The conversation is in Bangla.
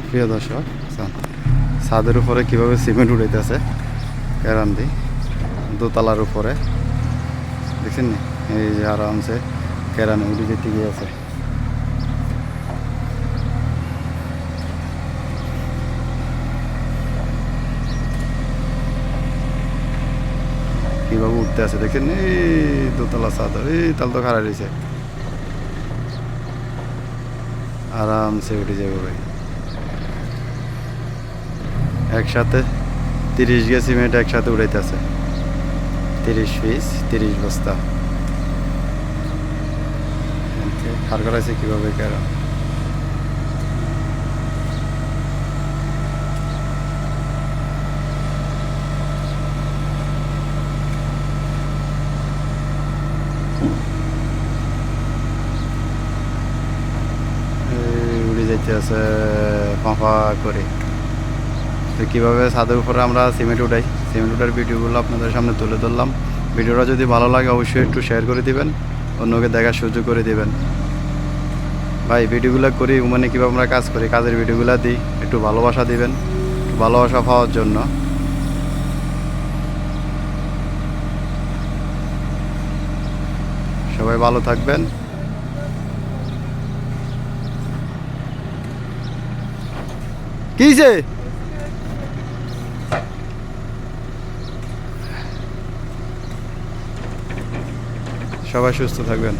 প্রিয় দর্শক, ছাদের উপরে কীভাবে সিমেন্ট উড়াইতেছে কেরান দি, দোতলার উপরে দেখছেন নি? এই যে আরামসে কেরানে উড়ে যেতে গিয়েছে। কীভাবে উঠতে আছে দেখছেন? এই দোতলা ছাদ, এই তাল তো খারাপ রয়েছে, আরামসে উঠে যাবে ভাই। একসাথে 30 গে সিমেন্ট একসাথে উড়াইতেছে, 30 পিস 30 বস্তা। খার করাইছে কীভাবে কেরান। উড়ে যাইতে আছে ফাঁফা করে। তো কীভাবে ছাদের উপরে আমরা সিমেন্ট উঠাই, সিমেন্ট উঠার ভিডিওগুলো আপনাদের সামনে তুলে ধরলাম। ভিডিওটা যদি ভালো লাগে অবশ্যই একটু শেয়ার করে দিবেন, অন্যকে দেখার সুযোগ করে দিবেন। ভাই ভিডিওগুলো করি মানে কীভাবে আমরা কাজ করি, কাজের ভিডিওগুলো দিই, একটু ভালোবাসা দিবেন, ভালোবাসা পাওয়ার জন্য। সবাই ভালো থাকবেন। কিছে সবাই সুস্থ থাকবেন।